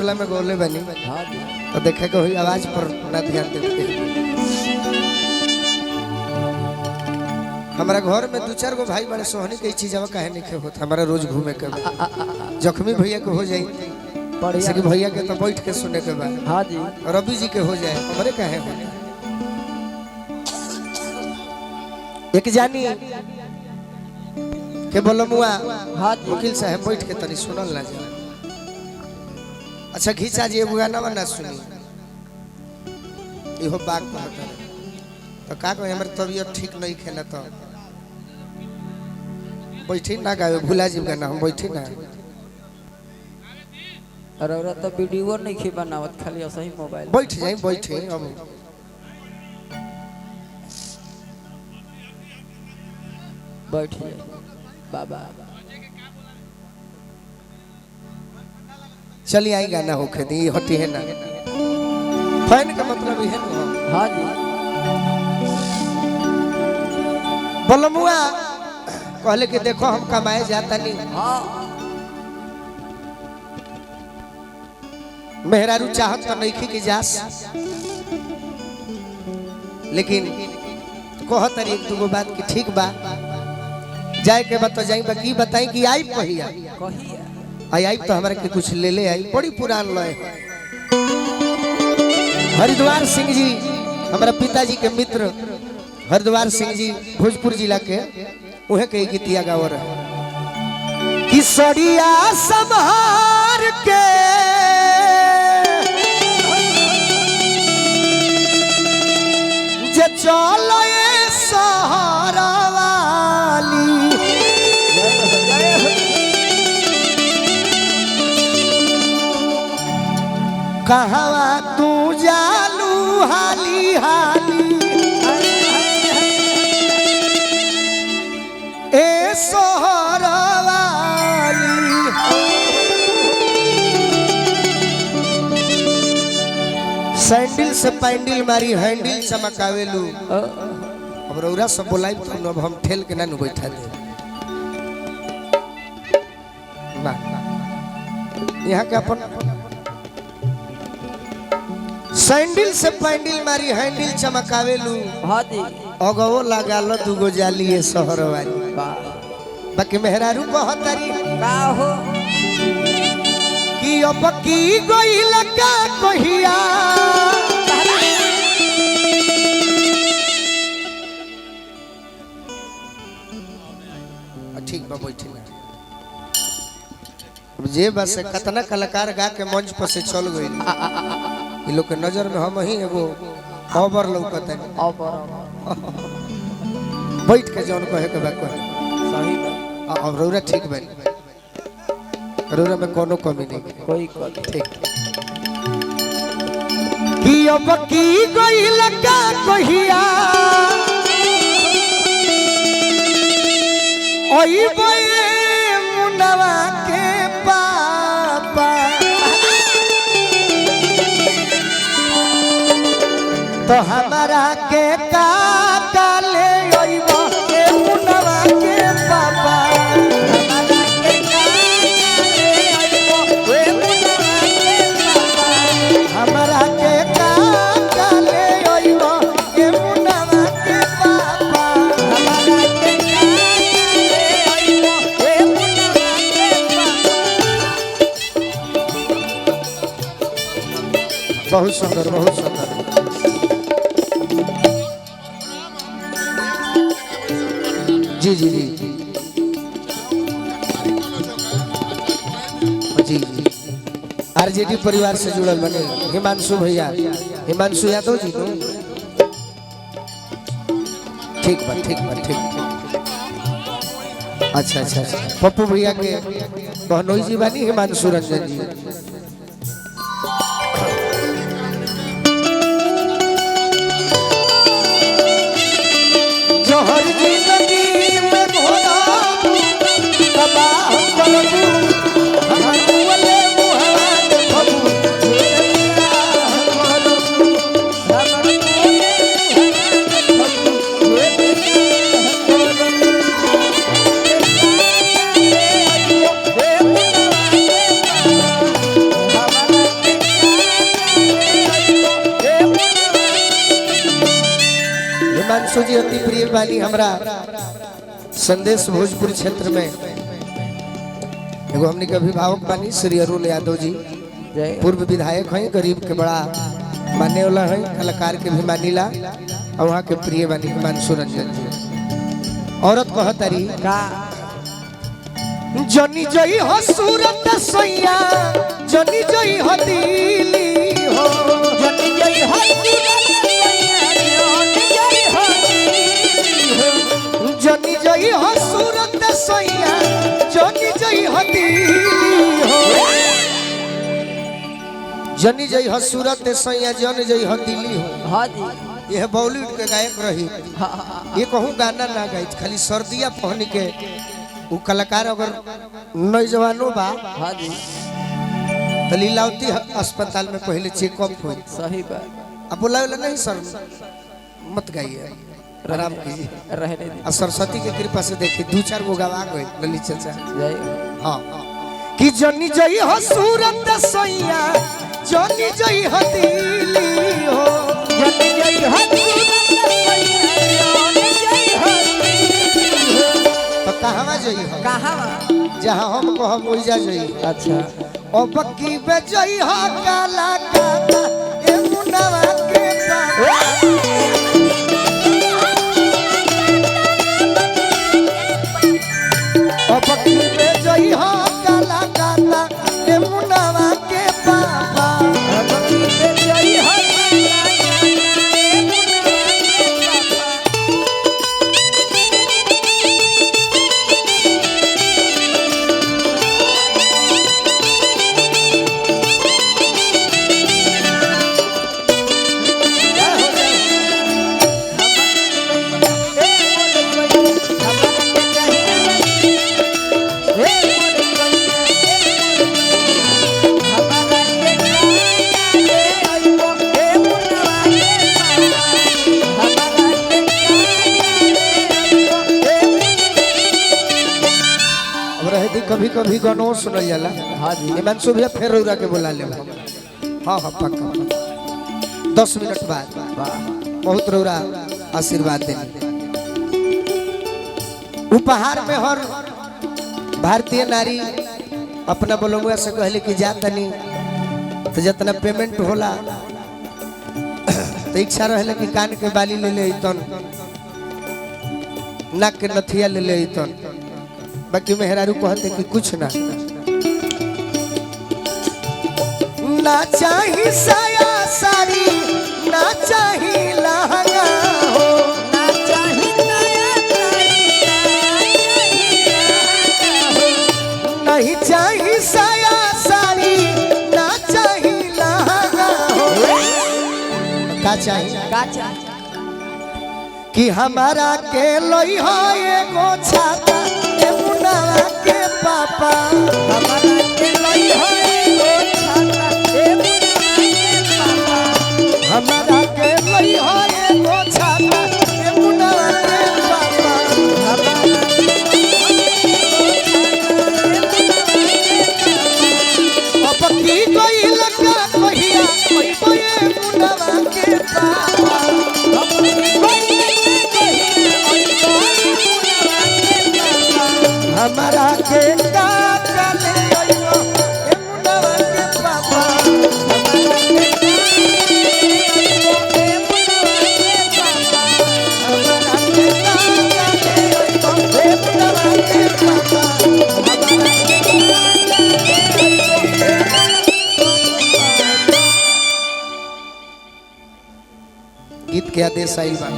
वाला में गोले बनी तो देखे को हुई आवाज पर ना ध्यान देते। हमारा घर में दो चार गो भाई बड़े सोहनी के चीज कहे नहीं होता। हमारा रोज घूमे के जख्मी भैया को हो जाए जैसे कि भैया के तो बैठ के सुने के बाद हाँ जी रवि जी के हो जाए हमारे कहे एक जानी के बोलो मुआ हाँ वकील साहब बैठ के तनी सुनल ना जाए। अच्छा घीचा जी एगो गाना ना सुनी इहो बात कहता तो का कहे हमर तबीयत ठीक नहीं खेला तो बैठी ना गावे भूला जी गाना हम बैठी ना। अरे औरा तो वीडियो नहीं खे बनावत खाली ऐसा ही मोबाइल बैठ जाई बैठे अब बैठ जाए बाबा चली आई गाना होके दी हटी है ना फैन का मतलब है ना हाँ जी बोलो मुआ कहले कि देखो हम कमाए जाता नहीं हाँ मेहरारू चाहत तो नहीं की जास लेकिन कहत एक दो बात की ठीक बा जाए के बात तो जाई बा की बताई कि आई कहिया आई तो हमारे के कुछ ले ले आई बड़ी पुरान लय हरिद्वार सिंह जी हमारा पिताजी के मित्र हरिद्वार सिंह जी भोजपुर जिला के उहे के गीतिया गावर है कि सड़िया संभार के जे चलो ये सहारा वाली कहवा तू जालू हाली हाली ए सहारा वाली सैंडल से पैंडल मारी हैंडल चमकावेलू अब रौरा सब बोलाई तो अब हम ठेल के ना बैठा दे यहाँ के अपन सैंडल से पैंडल मारी हैंडल चमकावेलू हाँ जी अगवो लगा लो दुगो जाली है शहर वाली बाकी मेहरारू कहतरी का हो कि अब की गइल का कहिया ठीक बा बैठी ना जे बस कतना कलाकार गा के मंच पर से चल गई ये लोग के नजर में हम ही एगो खबर लौकत है बैठ के जौन कहे के बा कहे सही अब रौरा ठीक बा रौरा में कोनो कमी नहीं कोई ठीक कि अब की गइल का कहिया ओई बे मुनवा के पापा तो हमारा के का ले ओइबो के मुनवा के पापा हमारा के का ले ओइबो के मुनवा के पापा हमारा के का ले ओइबो के मुनवा के पापा हमारा के का ले ओइबो के मुनवा के पापा। बहुत सुंदर बहुत सुंदर जी जी जी जी जी आरजेडी परिवार से जुड़ल बने हिमांशु भैया हिमांशु यादव जी को ठीक बा ठीक बा ठीक अच्छा अच्छा पप्पू भैया के बहनोई जी बानी हिमांशु रंजन जी जोहर जिंदगी में घोड़ा तबाह करबू हम बोले मुहावा देखबू हिमांशु जी अति प्रिय बानी हमरा संदेश भोजपुर क्षेत्र में एगो हमने के अभिभावक बानी श्री अरुण यादव जी, जय पूर्व विधायक हैं, गरीब के बड़ा मानने वाला हैं, कलाकार के भी मानीला और वहाँ के प्रिय बानी हिमांशु रंजन जी। औरत कहतरी का जनी जई हो सूरत सैया, जनी जई हो दिली हो, जनी जई हो जनी जई हो सूरत सैया, जनी जई हो दिली हो, जनी जई हो सूरत सैया, जनी जई हो दिल्ली हो। हाँ जी यह बॉलीवुड के गायक रही, ये कहूँ गाना ना गाई, खाली सर्दिया पहन के वो कलाकार अगर नौजवानों बा हाँ जी तो लीलावती अस्पताल में पहले चेकअप हो। सही बात। अब बोला नहीं सर मत गाइए, आराम कीजिए, रहने दे। और सरस्वती की कृपा से देखिए 2-4 गो गवा गए ललित चाचा। जय हाँ कि जनी जई हो सूरत सैया, जनी जई हो दिल्ली हो, जनी जई हो तो कहवा जई हो, कहाँ जहाँ हम कहब ओइजा जई हो। अच्छा ओ बक्की बे जई हो काला काला ए मुंडवा के पापा, ओ बक्की बे जई हो काला काला ए मुंडवा के पापा, कभी कभी गानों सुनल जाला। हाँ जी हिमांशु भैया फिर रौरा के बुला ले। हाँ हाँ पक्का 10 मिनट बाद बहुत रौरा आशीर्वाद दे। उपहार में हर भारतीय नारी अपना बोलुआ से कहले कि जा तनी तो जितना पेमेंट होला तो इच्छा रहे कि कान के बाली ले ले तन, नाक के नथिया ले ले तन, बाकी मेहरारू कहते कि कुछ ना ना चाही साया साड़ी, ना चाही लहंगा हो, ना चाही नया नहीं चाही साया साड़ी, ना चाही लहंगा हो। का चाही कि हमारा के लोई हो एगो छाता ए मुन्ना के पापा, हमारा के लई हो एगो छाता ए मुन्ना के पापा, हमारा के लोई हो एगो छाता ए मुन्ना के पापा, हमारा के लई हो एगो छाता ए मुन्ना के पापा, अब की कोई लगा कहिया कोई बोए मुन्ना के पापा, हमारा के काटल आइयो ए मुन्ना के पापा, हमारा के काटल आइयो ए मुन्ना के पापा, गीत के आदेश आई बा।